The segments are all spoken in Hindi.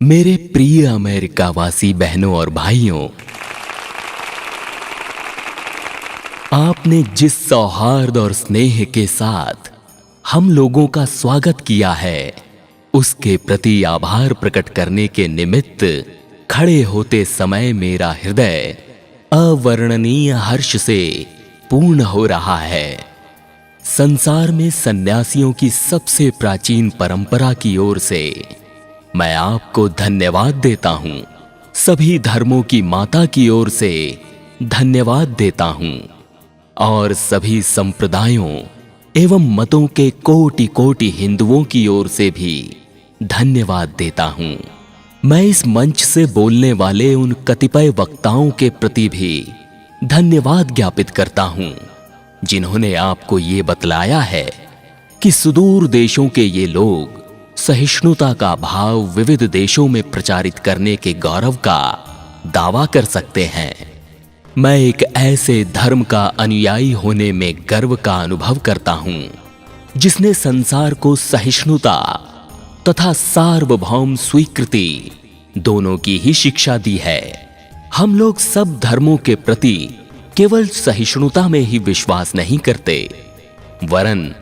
मेरे प्रिय अमेरिकावासी बहनों और भाइयों, आपने जिस सौहार्द और स्नेह के साथ हम लोगों का स्वागत किया है, उसके प्रति आभार प्रकट करने के निमित्त खड़े होते समय मेरा हृदय अवर्णनीय हर्ष से पूर्ण हो रहा है। संसार में सन्यासियों की सबसे प्राचीन परंपरा की ओर से मैं आपको धन्यवाद देता हूं। सभी धर्मों की माता की ओर से धन्यवाद देता हूं और सभी संप्रदायों एवं मतों के कोटि कोटि हिंदुओं की ओर से भी धन्यवाद देता हूं। मैं इस मंच से बोलने वाले उन कतिपय वक्ताओं के प्रति भी धन्यवाद ज्ञापित करता हूं, जिन्होंने आपको ये बतलाया है कि सुदूर देशों के ये लोग सहिष्णुता का भाव विविध देशों में प्रचारित करने के गौरव का दावा कर सकते हैं। मैं एक ऐसे धर्म का अनुयायी होने में गर्व का अनुभव करता हूं, जिसने संसार को सहिष्णुता तथा सार्वभौम स्वीकृति दोनों की ही शिक्षा दी है। हम लोग सब धर्मों के प्रति केवल सहिष्णुता में ही विश्वास नहीं करते, वरन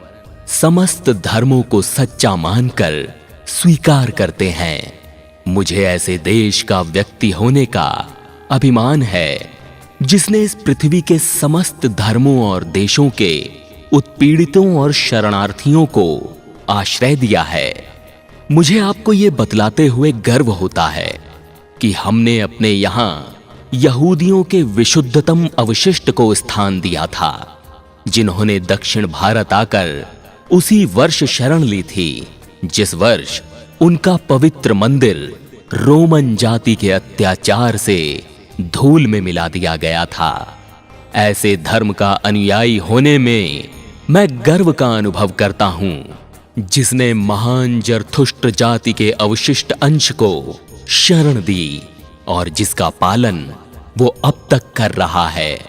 समस्त धर्मों को सच्चा मानकर स्वीकार करते हैं। मुझे ऐसे देश का व्यक्ति होने का अभिमान है, जिसने इस पृथ्वी के समस्त धर्मों और देशों के उत्पीड़ितों और शरणार्थियों को आश्रय दिया है। मुझे आपको ये बतलाते हुए गर्व होता है कि हमने अपने यहाँ यहूदियों के विशुद्धतम अवशिष्ट को स्थान दिया था, जिन्होंने दक्षिण भारत आकर उसी वर्ष शरण ली थी जिस वर्ष उनका पवित्र मंदिर रोमन जाति के अत्याचार से धूल में मिला दिया गया था। ऐसे धर्म का अनुयायी होने में मैं गर्व का अनुभव करता हूं, जिसने महान जरथुष्ट्र जाति के अवशिष्ट अंश को शरण दी और जिसका पालन वो अब तक कर रहा है।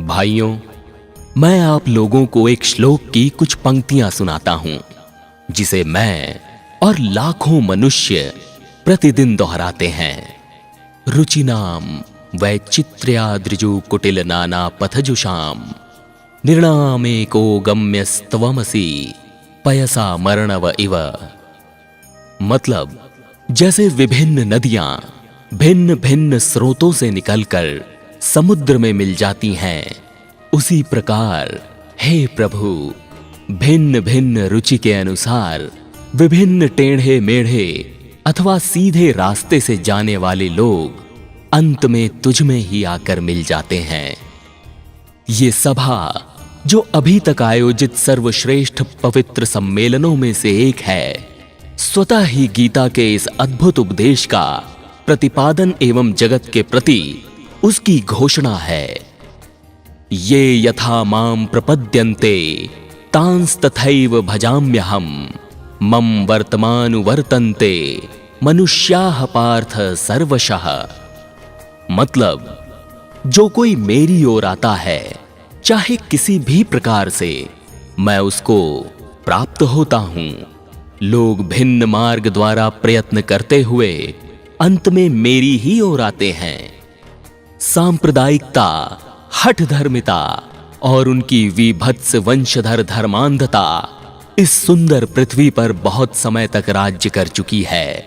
भाइयों, मैं आप लोगों को एक श्लोक की कुछ पंक्तियां सुनाता हूं, जिसे मैं और लाखों मनुष्य प्रतिदिन दोहराते हैं। रुचिनाम वैचित्र्याद्रिजु कुटिल नाना पथजुषाम निर्णामेको गम्यस्त्वमसि पयसा मरणव इव। मतलब, जैसे विभिन्न नदियां भिन्न भिन्न स्रोतों से निकलकर समुद्र में मिल जाती हैं, उसी प्रकार हे प्रभु, भिन्न भिन्न रुचि के अनुसार विभिन्न टेढ़े मेढ़े अथवा सीधे रास्ते से जाने वाले लोग अंत में तुझ में ही आकर मिल जाते हैं। ये सभा, जो अभी तक आयोजित सर्वश्रेष्ठ पवित्र सम्मेलनों में से एक है, स्वतः ही गीता के इस अद्भुत उपदेश का प्रतिपादन एवं जगत के प्रति उसकी घोषणा है। ये यथा मां प्रपद्यन्ते तांस्तथैव भजाम्यहम् मम वर्तमानुवर्तन्ते मनुष्याः पार्थ सर्वशः। मतलब, जो कोई मेरी ओर आता है, चाहे किसी भी प्रकार से, मैं उसको प्राप्त होता हूं। लोग भिन्न मार्ग द्वारा प्रयत्न करते हुए अंत में मेरी ही ओर आते हैं। सांप्रदायिकता, हठ धर्मिता और उनकी विभत्स वंशधर धर्मांधता इस सुंदर पृथ्वी पर बहुत समय तक राज्य कर चुकी है।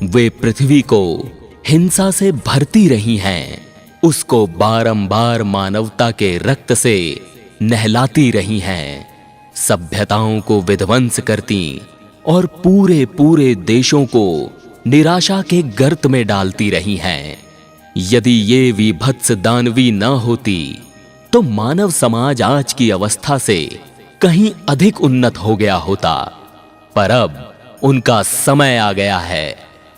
वे पृथ्वी को हिंसा से भरती रही हैं, उसको बारंबार मानवता के रक्त से नहलाती रही हैं, सभ्यताओं को विध्वंस करती और पूरे पूरे देशों को निराशा के गर्त में डालती रही हैं। यदि ये विभत्स दानवी न होती, तो मानव समाज आज की अवस्था से कहीं अधिक उन्नत हो गया होता। पर अब उनका समय आ गया है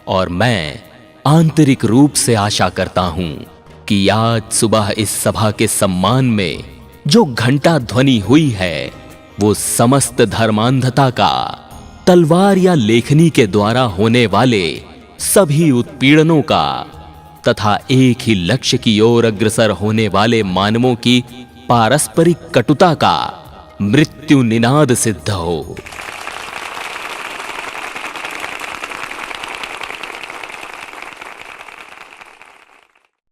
और मैं आंतरिक रूप से आशा करता हूं कि आज सुबह इस सभा के सम्मान में जो घंटा ध्वनि हुई है, वो समस्त धर्मांधता का तलवार या लेखनी के द्वारा होने वाले सभी उत्पीड़नों का तथा एक ही लक्ष्य की ओर अग्रसर होने वाले मानवों की पारस्परिक कटुता का मृत्यु निनाद सिद्ध हो।